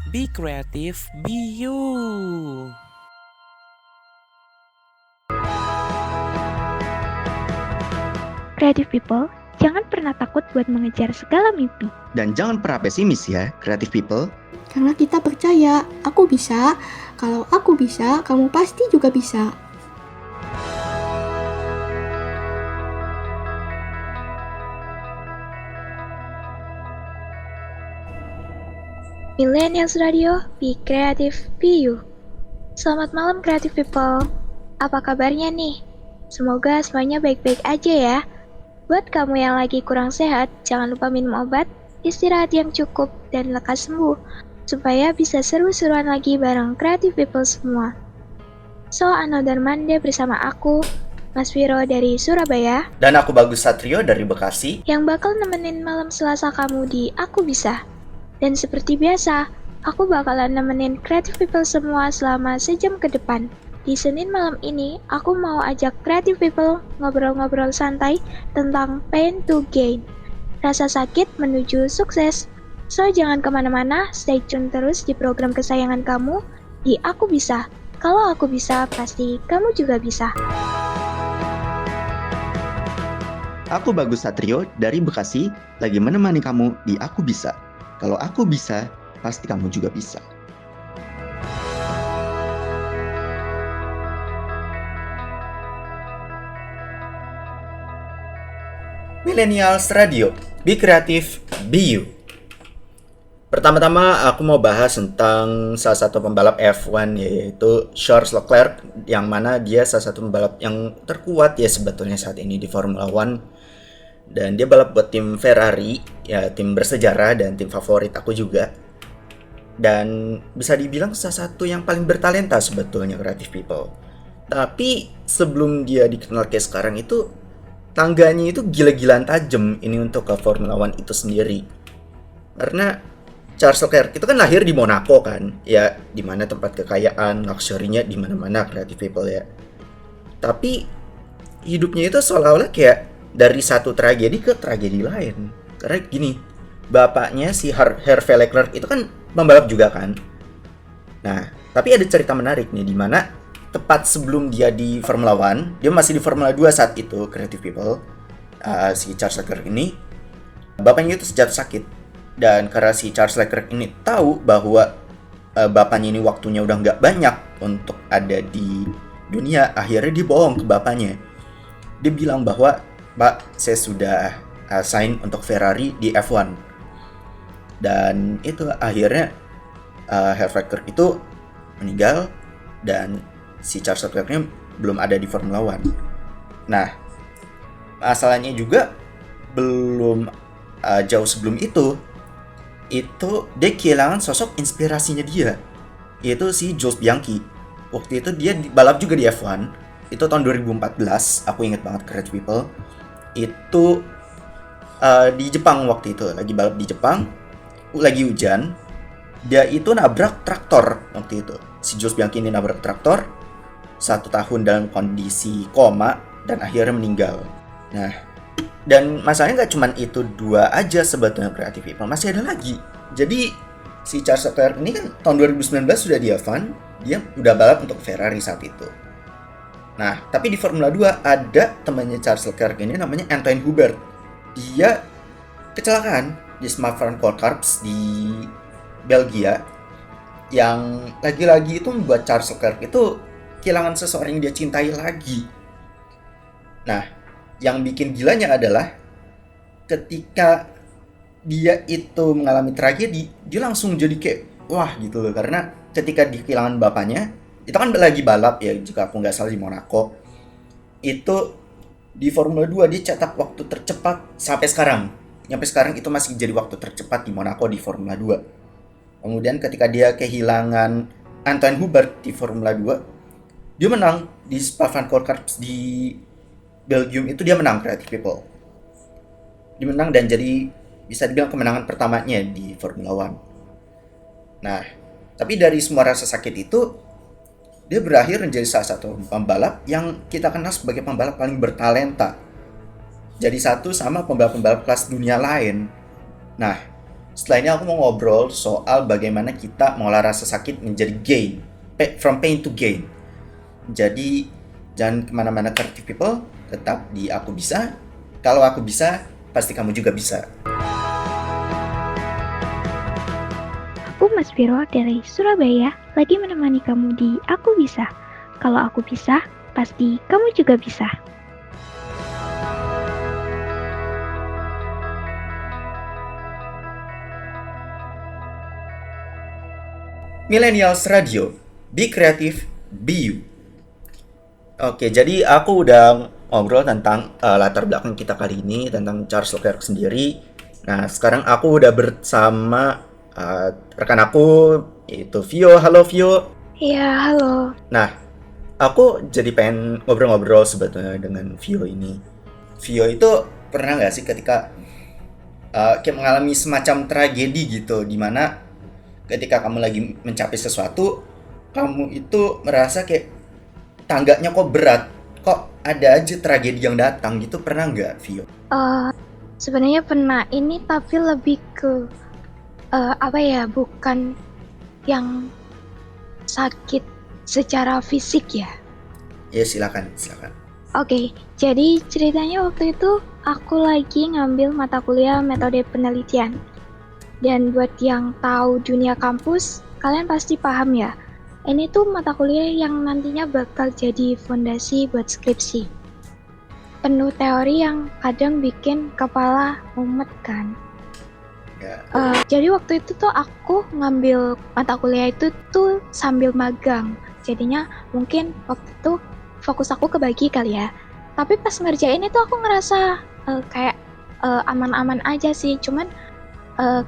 Be creative, be you. Creative people, jangan pernah takut buat mengejar segala mimpi. Dan jangan pernah pesimis ya, creative people. Karena kita percaya, aku bisa. Kalau aku bisa, kamu pasti juga bisa. Millennials Radio, be creative, be you. Selamat malam creative people. Apa kabarnya nih? Semoga semuanya baik-baik aja ya. Buat kamu yang lagi kurang sehat, jangan lupa minum obat, istirahat yang cukup, dan lekas sembuh, supaya bisa seru-seruan lagi bareng creative people semua. So, another Monday bersama aku, Mas Viro dari Surabaya, Dan aku Bagus Satrio dari Bekasi. yang bakal nemenin malam Selasa kamu di Aku Bisa. Dan seperti biasa, aku bakalan nemenin creative people semua selama sejam ke depan. Di Senin malam ini, aku mau ajak creative people ngobrol-ngobrol santai tentang pain to gain. Rasa sakit menuju sukses. So, jangan kemana-mana, stay tune terus di program kesayangan kamu, di Aku Bisa. Kalau aku bisa, pasti kamu juga bisa. Aku Bagus Satrio dari Bekasi, lagi menemani kamu di Aku Bisa. Kalau aku bisa, pasti kamu juga bisa. Millennials Radio, be creative, be you. Pertama-tama aku mau bahas tentang salah satu pembalap F1 yaitu Charles Leclerc, yang mana dia salah satu pembalap yang terkuat ya sebetulnya saat ini di Formula One. Dan dia balap buat tim Ferrari, ya tim bersejarah dan tim favorit aku juga. Dan bisa dibilang salah satu yang paling bertalenta sebetulnya creative people. Tapi sebelum dia dikenal kayak sekarang itu, tangganya itu gila-gilaan tajam ini untuk ke Formula One itu sendiri. Karena Charles Leclerc itu kan lahir di Monaco kan, ya di mana tempat kekayaan, luxury-nya di mana-mana creative people ya. Tapi hidupnya itu seolah-olah kayak dari satu tragedi ke tragedi lain. Karena gini, bapaknya si Hervé Leclerc itu kan pembalap juga kan. Nah, tapi ada cerita menarik nih, di mana tepat sebelum dia di Formula One, dia masih di Formula 2 saat itu, creative people. Si Charles Leclerc ini, bapaknya itu jatuh sakit. Dan karena si Charles Leclerc ini tahu bahwa bapaknya ini waktunya udah nggak banyak untuk ada di dunia, akhirnya dia bohong ke bapaknya. Dia bilang bahwa, "Pak, saya sudah sign untuk Ferrari di F1." Dan itu akhirnya Hervé Leclerc itu meninggal dan si Charles Leclerc-nya belum ada di Formula One. Nah, masalahnya juga belum jauh sebelum itu dia kehilangan sosok inspirasinya dia, yaitu si Jules Bianchi. Waktu itu dia balap juga di F1, itu tahun 2014, aku inget banget creative people. Itu di Jepang waktu itu, lagi balap di Jepang, lagi hujan, dia itu nabrak traktor waktu itu. Si Jules Bianchi ini nabrak traktor, 1 tahun dalam kondisi koma, dan akhirnya meninggal. Nah, dan masalahnya nggak cuma itu dua aja sebetulnya creative people, masih ada lagi. Jadi si Charles Leclerc ini kan tahun 2019 sudah di F1, dia udah balap untuk Ferrari saat itu. Nah, tapi di Formula 2 ada temannya Charles Leclerc ini namanya Antoine Hubert. Dia kecelakaan di Spa-Francorchamps di Belgia, yang lagi-lagi itu membuat Charles Leclerc itu kehilangan seseorang yang dia cintai lagi. Nah, yang bikin gilanya adalah ketika dia itu mengalami tragedi, dia langsung jadi kayak wah gitu loh. Karena ketika dia kehilangan bapaknya, itu kan lagi balap ya, jika aku nggak salah di Monaco. Itu di Formula 2 dia cetak waktu tercepat sampai sekarang. Sampai sekarang itu masih jadi waktu tercepat di Monaco di Formula 2. Kemudian ketika dia kehilangan Antoine Hubert di Formula 2, dia menang di Spa-Francorchamps di Belgium, itu dia menang creative people. Dia menang dan jadi bisa dibilang kemenangan pertamanya di Formula One. Nah, tapi dari semua rasa sakit itu, dia berakhir menjadi salah satu pembalap yang kita kenal sebagai pembalap paling bertalenta. Jadi satu sama pembalap-pembalap kelas dunia lain. Nah, Setelah ini aku mau ngobrol soal bagaimana kita mengolah rasa sakit menjadi gain, from pain to gain. Jadi jangan kemana-mana creative people, tetap di Aku Bisa. Kalau aku bisa, pasti kamu juga bisa. Aku Mas Viro dari Surabaya, lagi menemani kamu di Aku Bisa. Kalau aku bisa, pasti kamu juga bisa. Millennials Radio, be creative, be you. Oke, jadi aku udah ngobrol tentang latar belakang kita kali ini, tentang Charles Leclerc sendiri. Nah, sekarang aku udah bersama rekan aku, yaitu Vio. Halo Vio. Iya, halo. Nah, aku jadi pengen ngobrol-ngobrol sebetulnya dengan Vio ini. Vio itu pernah nggak sih ketika kayak mengalami semacam tragedi gitu, dimana ketika kamu lagi mencapai sesuatu, kamu itu merasa kayak tangganya kok berat, kok ada aja tragedi yang datang gitu, pernah nggak, Vio? Sebenarnya pernah ini, tapi lebih ke bukan yang sakit secara fisik ya. Ya silakan. Oke, jadi ceritanya waktu itu aku lagi ngambil mata kuliah metode penelitian. Dan buat yang tahu dunia kampus, kalian pasti paham ya. Ini tuh mata kuliah yang nantinya bakal jadi fondasi buat skripsi. Penuh teori yang kadang bikin kepala mumet kan. Ya. Jadi waktu itu tuh aku ngambil mata kuliah itu tuh sambil magang. Jadinya mungkin waktu itu fokus aku kebagi kali ya. Tapi pas ngerjain itu aku ngerasa kayak aman-aman aja sih. Cuman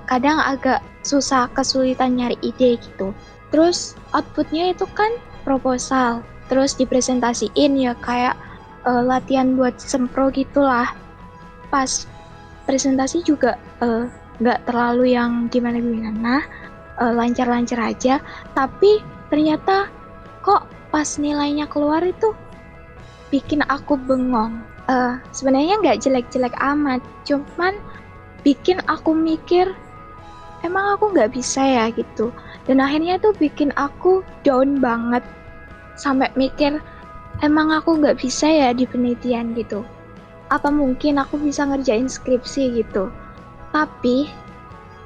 kadang agak susah, kesulitan nyari ide gitu. Terus outputnya itu kan proposal, terus dipresentasiin ya kayak latihan buat sempro gitulah. Pas presentasi juga nggak terlalu yang gimana-gimana, lancar-lancar aja. Tapi ternyata kok pas nilainya keluar itu bikin aku bengong. Sebenarnya nggak jelek-jelek amat, cuman bikin aku mikir, emang aku nggak bisa ya gitu. Dan akhirnya tuh bikin aku down banget. Sampai mikir, emang aku nggak bisa ya di penelitian gitu. Apa mungkin aku bisa ngerjain skripsi gitu. Tapi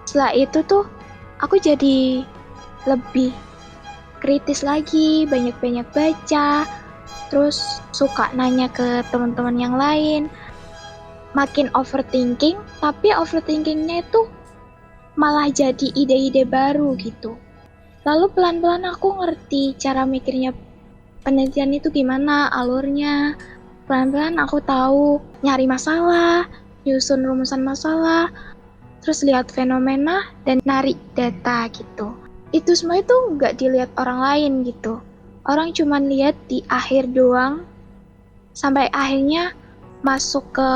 setelah itu tuh aku jadi lebih kritis lagi, banyak-banyak baca. Terus suka nanya ke teman-teman yang lain. Makin overthinking, tapi overthinkingnya itu malah jadi ide-ide baru gitu. Lalu pelan-pelan aku ngerti cara mikirnya penelitian itu gimana, alurnya. Pelan-pelan aku tahu nyari masalah, nyusun rumusan masalah, terus lihat fenomena dan narik data gitu. Itu semua itu nggak dilihat orang lain gitu. Orang cuma lihat di akhir doang, sampai akhirnya masuk ke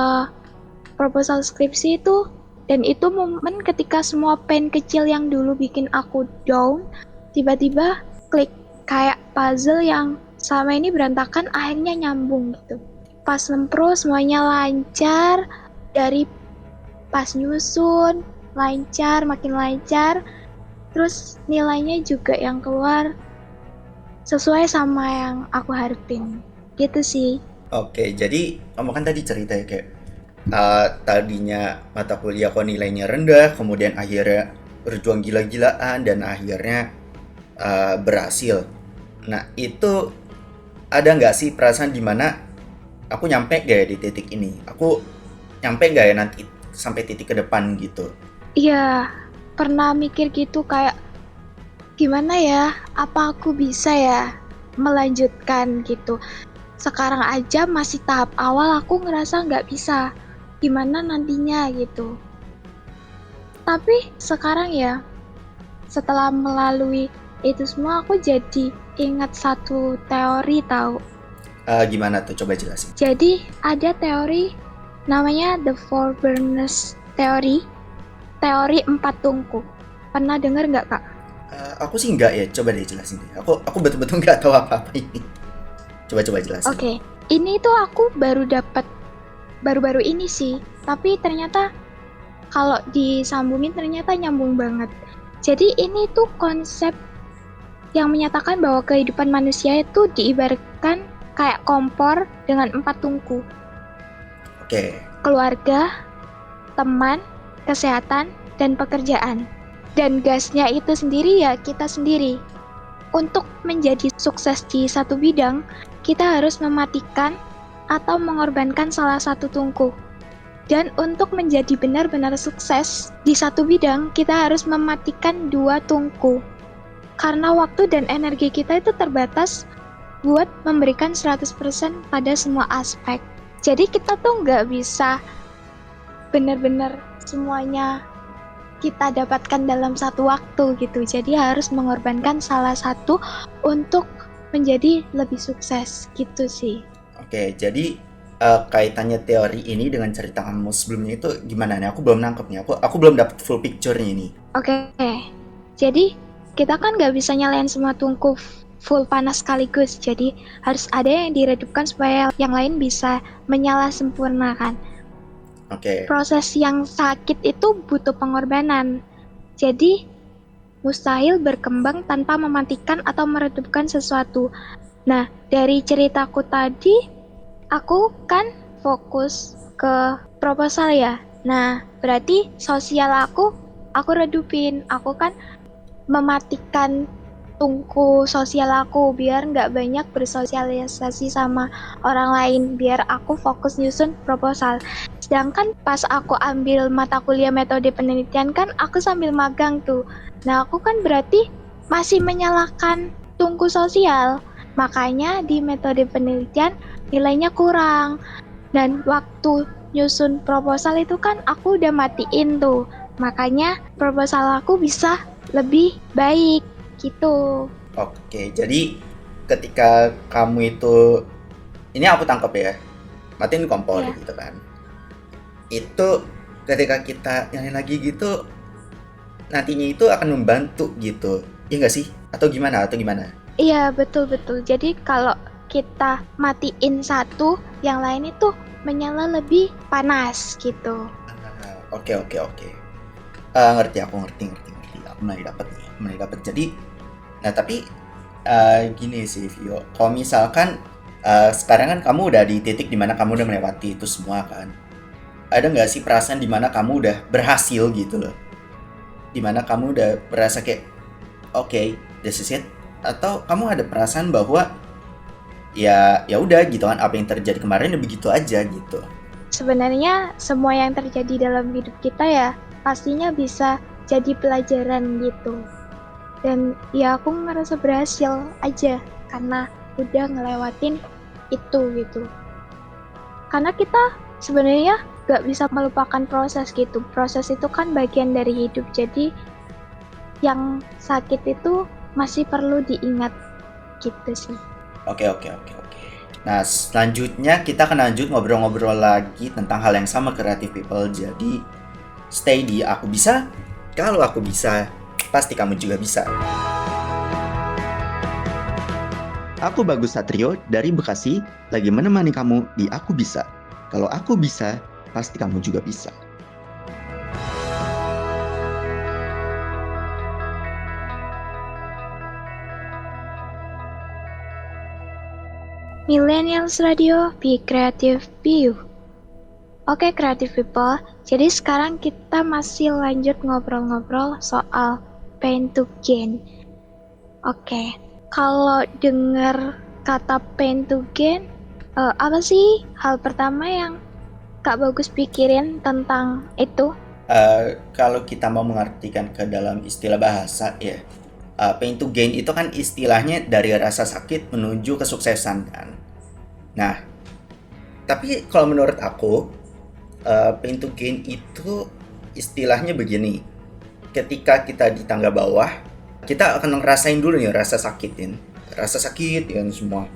proposal skripsi itu. Dan itu momen ketika semua pain kecil yang dulu bikin aku down tiba-tiba klik, kayak puzzle yang selama ini berantakan akhirnya nyambung gitu. Pas sempro semuanya lancar, dari pas nyusun lancar, makin lancar, terus nilainya juga yang keluar sesuai sama yang aku harapin gitu sih. Oke, jadi kamu kan tadi cerita ya kayak tadinya mata kuliah kok nilainya rendah, kemudian akhirnya berjuang gila-gilaan dan akhirnya berhasil. Nah, itu ada nggak sih perasaan dimana aku nyampe gak ya di titik ini? Aku nyampe gak ya nanti sampai titik ke depan gitu? Iya, pernah mikir gitu kayak gimana ya, apa aku bisa ya melanjutkan gitu. Sekarang aja masih tahap awal aku ngerasa nggak bisa, gimana nantinya gitu. Tapi sekarang ya, setelah melalui itu semua aku jadi ingat satu teori tahu. Gimana tuh? Coba jelasin. Jadi ada teori namanya The Four Burners Theory, teori 4 tungku. Pernah dengar nggak kak? Aku sih enggak ya, coba deh jelasin deh. Aku betul-betul nggak tahu apa-apa ini. Coba jelasin. Oke, ini tuh aku baru dapat baru-baru ini sih. Tapi ternyata kalau disambungin ternyata nyambung banget. Jadi ini tuh konsep yang menyatakan bahwa kehidupan manusia itu diibaratkan kayak kompor dengan 4 tungku. Oke. Keluarga, teman, kesehatan, dan pekerjaan. Dan gasnya itu sendiri ya kita sendiri. Untuk menjadi sukses di satu bidang, kita harus mematikan atau mengorbankan salah satu tungku. Dan untuk menjadi benar-benar sukses di satu bidang, kita harus mematikan 2 tungku. Karena waktu dan energi kita itu terbatas buat memberikan 100% pada semua aspek. Jadi kita tuh nggak bisa benar-benar semuanya kita dapatkan dalam satu waktu gitu. Jadi harus mengorbankan salah satu untuk menjadi lebih sukses gitu sih. Oke, jadi kaitannya teori ini dengan cerita kamu sebelumnya itu gimana nih? Aku belum nangkep nih. Aku belum dapet full picture-nya ini. Oke, jadi kita kan nggak bisa nyalain semua tungku full panas sekaligus. Jadi harus ada yang diredupkan supaya yang lain bisa menyala sempurna kan. Oke. Proses yang sakit itu butuh pengorbanan. Jadi mustahil berkembang tanpa mematikan atau meredupkan sesuatu. Nah, dari ceritaku tadi, aku kan fokus ke proposal ya. Nah, berarti sosial aku redupin. Aku kan mematikan tungku sosial aku biar nggak banyak bersosialisasi sama orang lain, biar aku fokus nyusun proposal. Sedangkan pas aku ambil mata kuliah metode penelitian kan aku sambil magang tuh. Nah aku kan berarti masih menyalahkan tungku sosial. Makanya di metode penelitian nilainya kurang. Dan waktu nyusun proposal itu kan aku udah matiin tuh. Makanya proposal aku bisa lebih baik gitu. Oke, jadi ketika kamu itu, ini aku tangkap ya, matiin kompor gitu kan. Itu ketika kita nyalain lagi gitu, nantinya itu akan membantu gitu. Iya nggak sih? Atau gimana? Iya, betul-betul. Jadi kalau kita matiin satu, yang lain itu menyala lebih panas gitu. Oke. Ngerti. Aku mulai dapat. Jadi, nah tapi gini sih, Vio. Kalau misalkan sekarang kan kamu udah di titik dimana kamu udah melewati itu semua kan. Ada nggak sih perasaan dimana kamu udah berhasil gitu loh? Dimana kamu udah berasa kayak, okay, this is it? Atau kamu ada perasaan bahwa ya udah gitu kan, apa yang terjadi kemarin ya begitu aja gitu? Sebenarnya semua yang terjadi dalam hidup kita ya pastinya bisa jadi pelajaran gitu. Dan ya aku ngerasa berhasil aja karena udah ngelewatin itu gitu. Karena kita sebenarnya gak bisa melupakan proses gitu. Proses itu kan bagian dari hidup. Jadi yang sakit itu masih perlu diingat gitu sih. Oke. Nah, selanjutnya kita akan lanjut ngobrol-ngobrol lagi tentang hal yang sama, creative people. Jadi stay di Aku Bisa. Kalau aku bisa, pasti kamu juga bisa. Aku Bagus Satrio dari Bekasi, lagi menemani kamu di Aku Bisa. Kalau aku bisa, pasti kamu juga bisa. Millennials Radio, be creative, be you. Oke, creative people, jadi sekarang kita masih lanjut ngobrol-ngobrol soal pain to gain. Oke, kalau dengar kata pain to gain, apa sih hal pertama yang Kak Bagus pikirin tentang itu? Kalau kita mau mengartikan ke dalam istilah bahasa ya, pain to gain itu kan istilahnya dari rasa sakit menuju kesuksesan kan. Nah, tapi kalau menurut aku, pain to gain itu istilahnya begini. Ketika kita di tangga bawah, kita akan ngerasain dulu nih rasa sakit ya semua.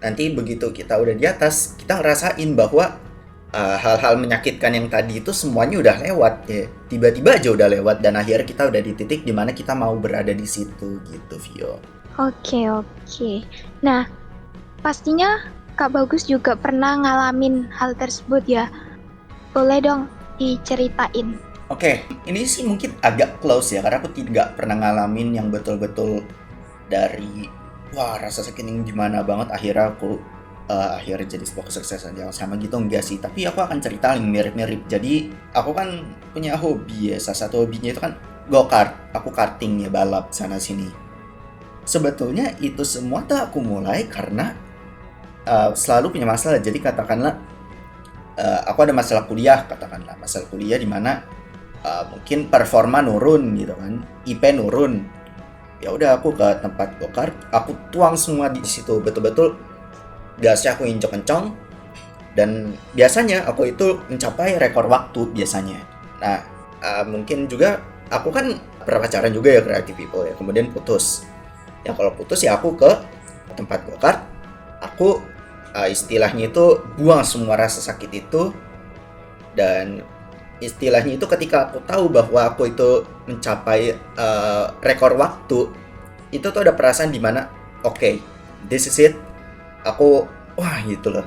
Nanti begitu kita udah di atas, kita ngerasain bahwa hal-hal menyakitkan yang tadi itu semuanya udah lewat ya. Tiba-tiba aja udah lewat dan akhirnya kita udah di titik dimana kita mau berada di situ gitu, Vio. Oke. Nah, pastinya Kak Bagus juga pernah ngalamin hal tersebut ya. Boleh dong diceritain. Oke, ini sih mungkin agak close ya, karena aku tidak pernah ngalamin yang betul-betul dari wah rasa sakit yang gimana banget akhirnya aku akhirnya jadi sebuah kesuksesan yang sama gitu, enggak sih. Tapi aku akan cerita yang mirip-mirip. Jadi aku kan punya hobi ya, salah satu hobinya itu kan go-kart. Aku karting ya, balap sana sini. Sebetulnya itu semua tuh aku mulai karena selalu punya masalah. Jadi katakanlah aku ada masalah kuliah, katakanlah masalah kuliah di mana mungkin performa nurun gitu kan, IP nurun. Ya udah aku ke tempat go-kart, aku tuang semua di situ, betul-betul gasnya aku injek kencang, dan biasanya aku itu mencapai rekor waktu biasanya. Nah, mungkin juga aku kan pernah pacaran juga ya, creative people ya, kemudian putus. Ya kalau putus ya aku ke tempat go-kart, aku istilahnya itu buang semua rasa sakit itu. Dan istilahnya itu ketika aku tahu bahwa aku itu mencapai rekor waktu, itu tuh ada perasaan dimana oke, this is it. Aku wah gitu loh.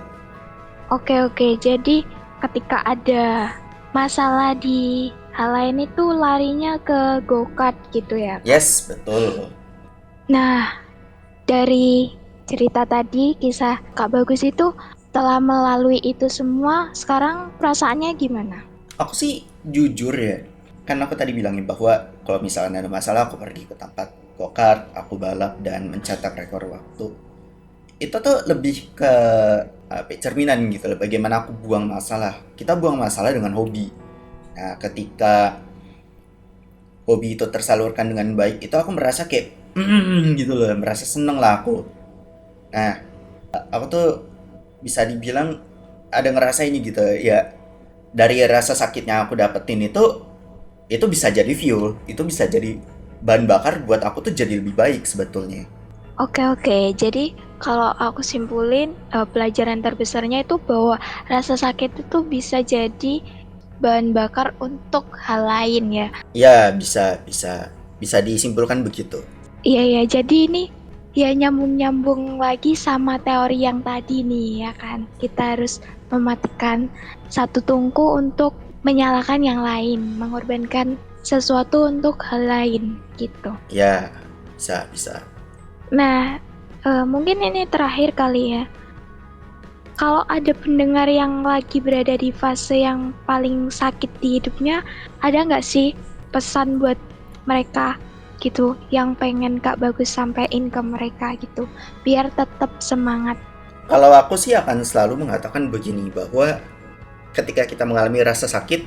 Oke, jadi ketika ada masalah di hal lain itu larinya ke go-kart gitu ya? Yes, betul. Nah, dari cerita tadi, kisah Kak Bagus itu setelah melalui itu semua, sekarang perasaannya gimana? Aku sih jujur ya, kan aku tadi bilangin bahwa kalau misalnya ada masalah aku pergi ke tempat go-kart, aku balap dan mencetak rekor waktu. Itu tuh lebih ke cerminan gitu loh, bagaimana aku buang masalah. Kita buang masalah dengan hobi. Nah, ketika hobi itu tersalurkan dengan baik, itu aku merasa kayak gitu loh, merasa seneng lah aku. Nah, aku tuh bisa dibilang ada ngerasa ini gitu ya, dari rasa sakitnya aku dapetin itu bisa jadi fuel, itu bisa jadi bahan bakar buat aku tuh jadi lebih baik sebetulnya. Oke, jadi kalau aku simpulin, pelajaran terbesarnya itu bahwa rasa sakit itu bisa jadi bahan bakar untuk hal lain ya. Ya, bisa disimpulkan begitu. Iya, jadi ini ya nyambung-nyambung lagi sama teori yang tadi nih ya kan. Kita harus mematikan satu tungku untuk menyalakan yang lain, mengorbankan sesuatu untuk hal lain gitu. Ya, bisa. Nah, mungkin ini terakhir kali ya. Kalau ada pendengar yang lagi berada di fase yang paling sakit di hidupnya, ada nggak sih pesan buat mereka gitu, yang pengen Kak Bagus sampein ke mereka gitu, biar tetap semangat? Kalau aku sih akan selalu mengatakan begini, bahwa ketika kita mengalami rasa sakit,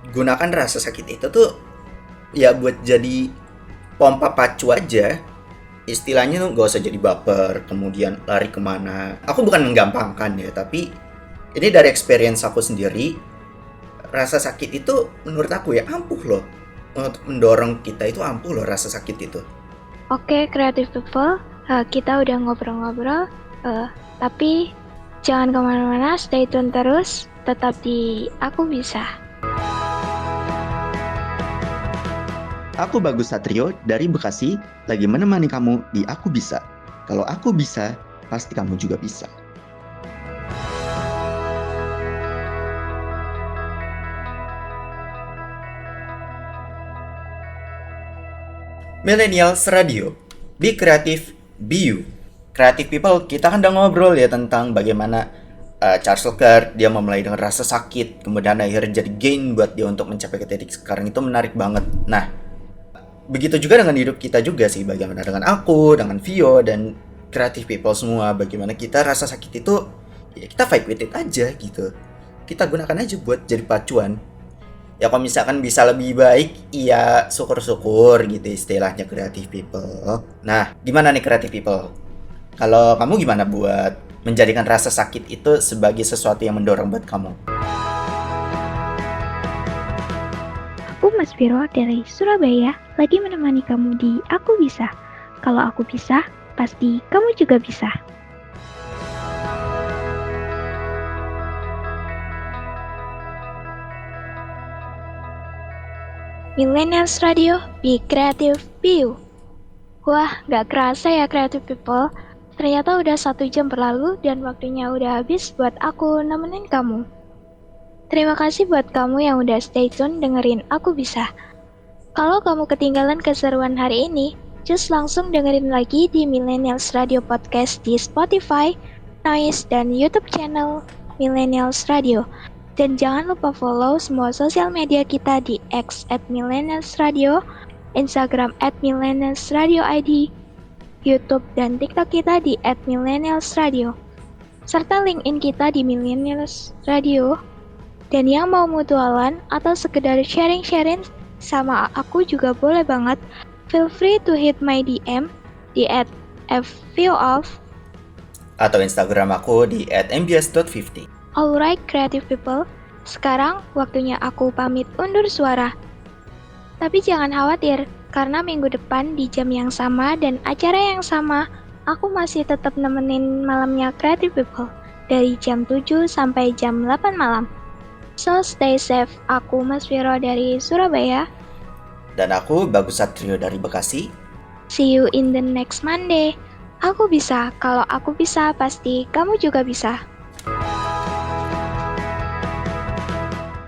gunakan rasa sakit itu tuh ya buat jadi pompa pacu aja. Istilahnya tuh gak usah jadi baper, kemudian lari kemana. Aku bukan menggampangkan ya, tapi ini dari experience aku sendiri. Rasa sakit itu menurut aku ya ampuh loh. Untuk mendorong kita itu ampuh loh rasa sakit itu. Oke, creative people, kita udah ngobrol-ngobrol, tapi jangan kemana-mana, stay tune terus, tetap di Aku Bisa. Aku Bagus Satrio dari Bekasi, lagi menemani kamu di Aku Bisa. Kalau aku bisa, pasti kamu juga bisa. Millennials Radio, Be Creative, Be You. Creative people, kita kan udah ngobrol ya tentang bagaimana Charles Leclerc dia memulai dengan rasa sakit, kemudian akhirnya jadi gain buat dia untuk mencapai ke titik sekarang. Itu menarik banget. Nah, begitu juga dengan hidup kita juga sih, bagaimana dengan aku, dengan Vio, dan creative people semua, bagaimana kita rasa sakit itu, ya kita fight with it aja gitu. Kita gunakan aja buat jadi pacuan. Ya kalau misalkan bisa lebih baik, ya syukur-syukur gitu istilahnya creative people. Nah, gimana nih creative people? Kalau kamu gimana buat menjadikan rasa sakit itu sebagai sesuatu yang mendorong buat kamu? Aku Mas Viro dari Surabaya, lagi menemani kamu di Aku Bisa. Kalau aku bisa, pasti kamu juga bisa. Millennials Radio, Be Creative, Be You. Wah, gak kerasa ya creative people. Ternyata udah 1 jam berlalu dan waktunya udah habis buat aku nemenin kamu. Terima kasih buat kamu yang udah stay tune dengerin Aku Bisa. Kalau kamu ketinggalan keseruan hari ini, just langsung dengerin lagi di Millennials Radio Podcast di Spotify, Noise, dan YouTube channel Millennials Radio. Dan jangan lupa follow semua sosial media kita di X @millennialsradio, Instagram @millennialsradioid, YouTube dan TikTok kita di @millennialsradio, serta LinkedIn kita di Millennials Radio. Dan yang mau mutualan atau sekedar sharing-sharing sama aku juga boleh banget. Feel free to hit my DM di @fvof. Atau Instagram aku di @mbs.50. Alright creative people, sekarang waktunya aku pamit undur suara. Tapi jangan khawatir, karena minggu depan di jam yang sama dan acara yang sama, aku masih tetap nemenin malamnya creative people dari jam 7 sampai jam 8 malam. So stay safe, aku Mas Viro dari Surabaya. Dan aku Bagus Satrio dari Bekasi. See you in the next Monday. Aku bisa, kalau aku bisa pasti kamu juga bisa.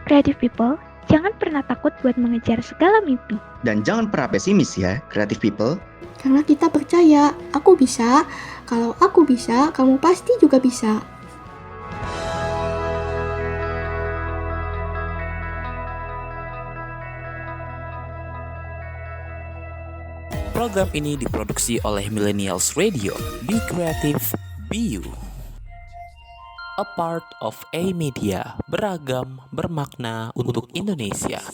Creative people, jangan pernah takut buat mengejar segala mimpi. Dan jangan pernah pesimis ya, creative people. Karena kita percaya, aku bisa. Kalau aku bisa, kamu pasti juga bisa. Program ini diproduksi oleh Millennials Radio. Be creative, be you. A part of A Media, beragam, bermakna untuk Indonesia.